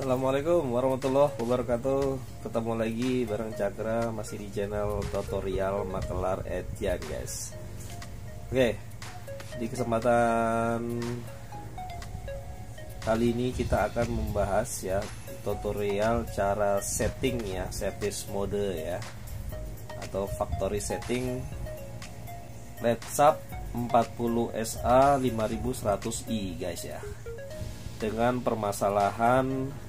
Assalamualaikum warahmatullahi wabarakatuh. Ketemu lagi bareng Cakra, masih di channel tutorial Makelar Etian guys. Oke, di kesempatan kali ini kita akan membahas ya tutorial cara setting ya service mode ya, atau factory setting Ledsap 40SA 5100i guys ya, dengan permasalahan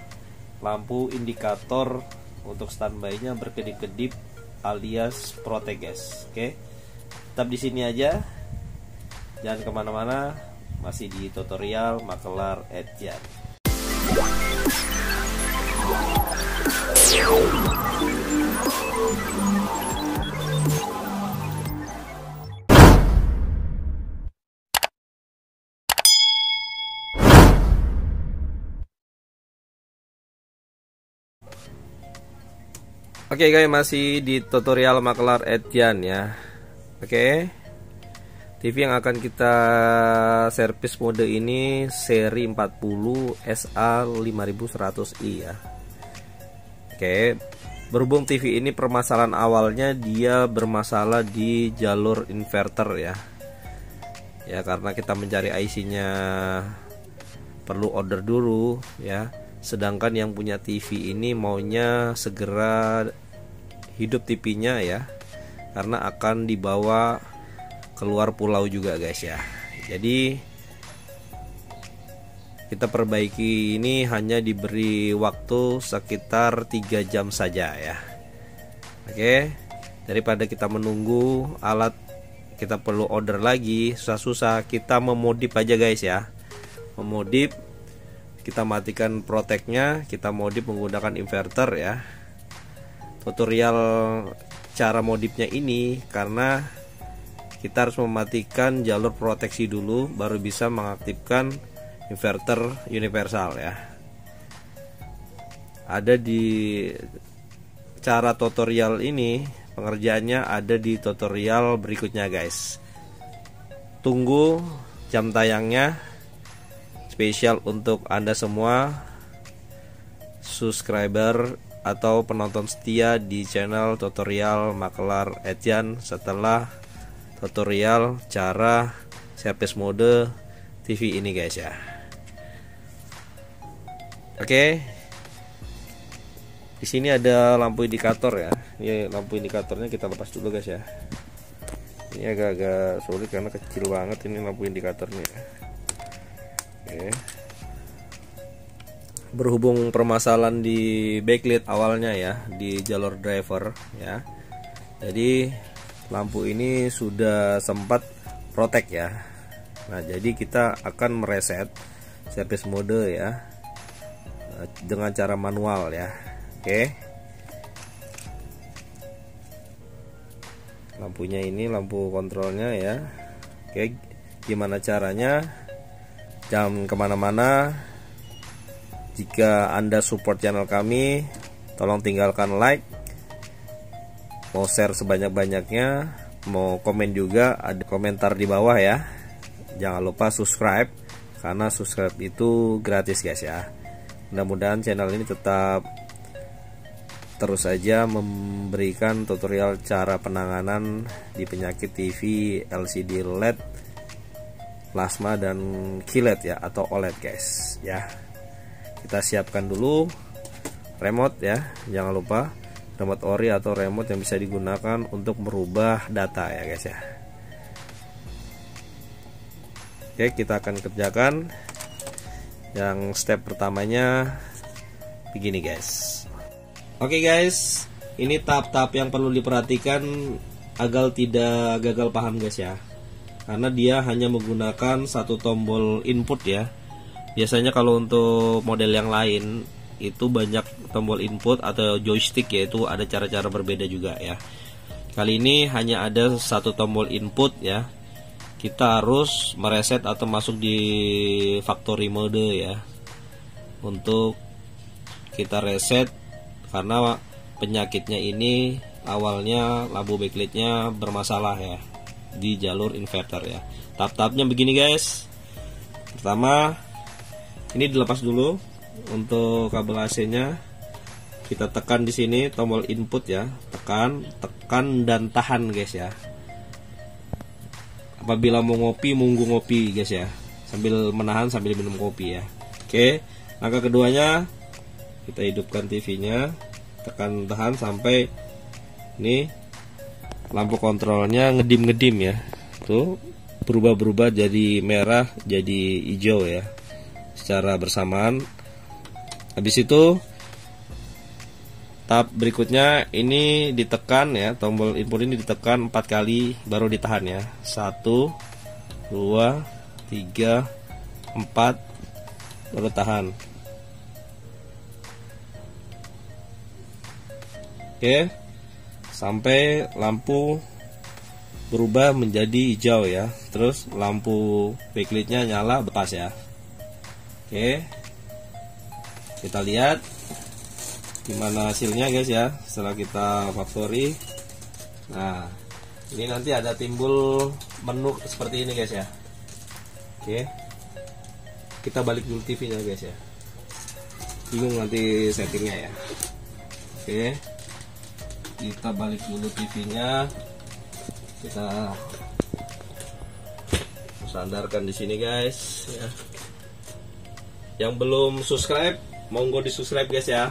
lampu indikator untuk standby-nya berkedip-kedip alias proteges. Oke, tetap di sini aja, jangan kemana-mana, masih di tutorial Makelar Etian. Oke guys, masih di tutorial Makelar Etian ya. Oke, TV yang akan kita servis mode ini seri 40 SA 5100i ya. Oke, berhubung TV ini permasalahan awalnya dia bermasalah di jalur inverter ya. Ya, karena kita mencari IC-nya perlu order dulu ya. Sedangkan yang punya TV ini maunya segera hidup TV-nya ya, karena akan dibawa keluar pulau juga guys ya. Jadi kita perbaiki ini hanya diberi waktu sekitar 3 jam saja ya. Oke, daripada kita menunggu alat kita perlu order lagi susah-susah, kita memodif aja guys ya. Memodif, kita matikan proteknya, kita modif menggunakan inverter ya. Tutorial cara modifnya ini karena kita harus mematikan jalur proteksi dulu baru bisa mengaktifkan inverter universal ya. Ada di cara tutorial ini, pengerjaannya ada di tutorial berikutnya guys. Tunggu jam tayangnya, spesial untuk Anda semua subscriber atau penonton setia di channel tutorial Makelar Etian setelah tutorial cara service mode TV ini guys ya. Oke, di sini ada lampu indikator ya. Ini lampu indikatornya kita lepas dulu guys ya. Ini agak-agak sulit karena kecil banget ini lampu indikatornya. Oke. Berhubung permasalahan di backlight awalnya ya, di jalur driver ya, jadi lampu ini sudah sempat protek ya. Nah, jadi kita akan mereset service mode ya dengan cara manual ya. Oke, lampunya ini lampu kontrolnya ya. Oke, gimana caranya? Jangan kemana-mana. Jika Anda support channel kami, tolong tinggalkan like, mau share sebanyak-banyaknya, mau komen juga, ada komentar di bawah ya. Jangan lupa subscribe, karena subscribe itu gratis guys ya. Mudah-mudahan channel ini tetap terus saja memberikan tutorial cara penanganan di penyakit TV LCD LED, plasma dan QLED ya, atau OLED guys ya. Kita siapkan dulu remote ya, jangan lupa remote ori atau remote yang bisa digunakan untuk merubah data ya guys ya. Oke, kita akan kerjakan yang step pertamanya begini guys. Oke guys, ini tahap-tahap yang perlu diperhatikan agar tidak gagal paham guys ya, karena dia hanya menggunakan satu tombol input ya. Biasanya kalau untuk model yang lain itu banyak tombol input atau joystick, yaitu ada cara-cara berbeda juga ya. Kali ini hanya ada satu tombol input ya. Kita harus mereset atau masuk di factory mode ya, untuk kita reset karena penyakitnya ini awalnya lampu backlightnya bermasalah ya di jalur inverter ya. Tahap-tahapnya begini guys. Pertama, ini dilepas dulu untuk kabel AC-nya kita tekan di sini tombol input ya, tekan dan tahan guys ya. Apabila mau ngopi, monggo ngopi guys ya, sambil menahan sambil minum kopi ya. Oke, langkah keduanya kita hidupkan TV-nya, tekan tahan sampai ini lampu kontrolnya ngedim ya, tuh berubah jadi merah jadi hijau ya secara bersamaan. Habis itu tahap berikutnya ini ditekan ya, tombol input ini ditekan 4 kali baru ditahan ya. 1 2 3 4 baru tahan. Oke, sampai lampu berubah menjadi hijau ya. Terus lampu backlightnya nyala lepas ya. Oke, kita lihat gimana hasilnya guys ya setelah kita factory. Nah, ini nanti ada timbul menu seperti ini guys ya. Oke, kita balik dulu TV nya guys ya, bingung nanti settingnya ya. Oke, kita balik dulu TV nya, kita sandarkan di sini guys ya. Yang belum subscribe monggo di subscribe guys ya.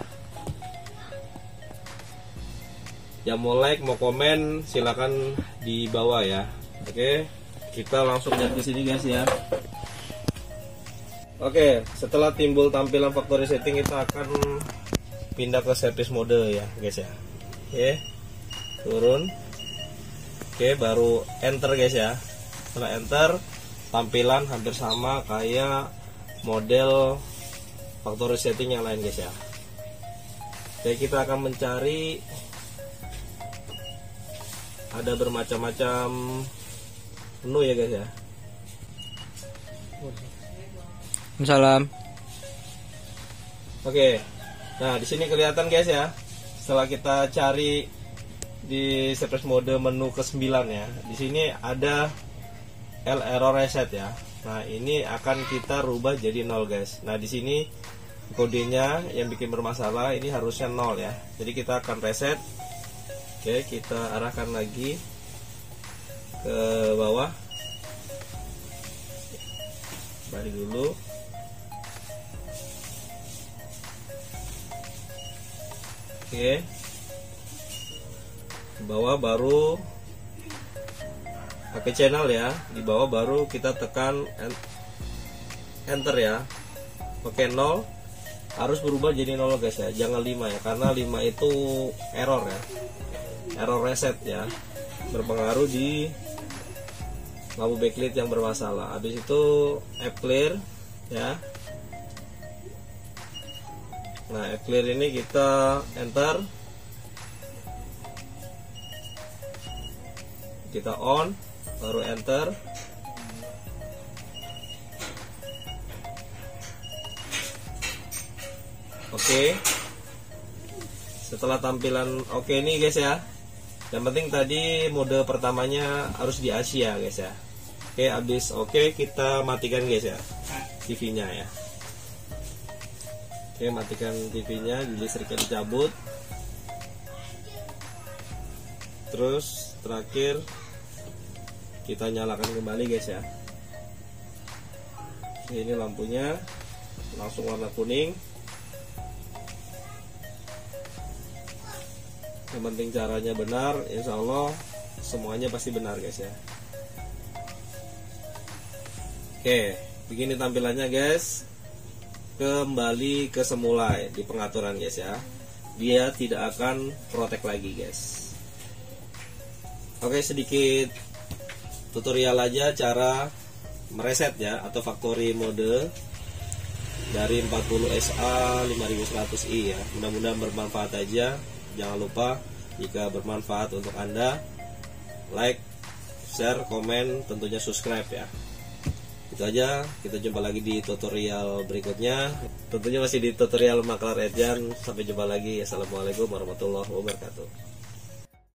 Yang mau like, mau komen, silakan di bawah ya. Oke, kita langsung lihat di sini guys ya. Oke, setelah timbul tampilan factory setting, kita akan pindah ke service mode ya guys ya. Oke, turun. Oke, baru enter guys ya. Setelah enter, tampilan hampir sama kayak model factory setting yang lain guys ya. Oke, kita akan mencari, ada bermacam-macam menu ya guys ya. Salam. Oke, nah di sini kelihatan guys ya. Setelah kita cari di service mode menu ke-9 ya, di sini ada error reset ya. Nah ini akan kita rubah jadi 0 guys. Nah di sini kodenya yang bikin bermasalah ini harusnya 0 ya. Jadi kita akan reset. Oke, kita arahkan lagi ke bawah, balik dulu. Oke, ke bawah baru pakai channel ya, di bawah baru kita tekan enter ya. Oke, 0 harus berubah jadi 0 guys ya, jangan 5 ya, karena 5 itu error ya, error reset ya, berpengaruh di lampu backlight yang bermasalah. Habis itu app clear ya. Nah, app clear ini kita enter, kita on, baru enter. Oke, setelah tampilan oke nih guys ya. Yang penting tadi mode pertamanya harus di Asia guys ya. Oke, habis oke kita matikan guys ya TV nya ya. Oke, matikan TV nya, listriknya dicabut. Terus terakhir kita nyalakan kembali guys ya. Oke, ini lampunya langsung warna kuning. Yang penting caranya benar, insya Allah semuanya pasti benar guys ya. Oke, begini tampilannya guys. Kembali ke semula di pengaturan guys ya. Dia tidak akan protek lagi guys. Oke, sedikit tutorial aja cara mereset ya, atau factory mode dari 40SA 5100i ya. Mudah-mudahan bermanfaat aja. Jangan lupa jika bermanfaat untuk Anda, like, share, komen, tentunya subscribe ya. Itu aja, kita jumpa lagi di tutorial berikutnya. Tentunya masih di tutorial Maklar Edjan. Sampai jumpa lagi. Assalamualaikum warahmatullahi wabarakatuh.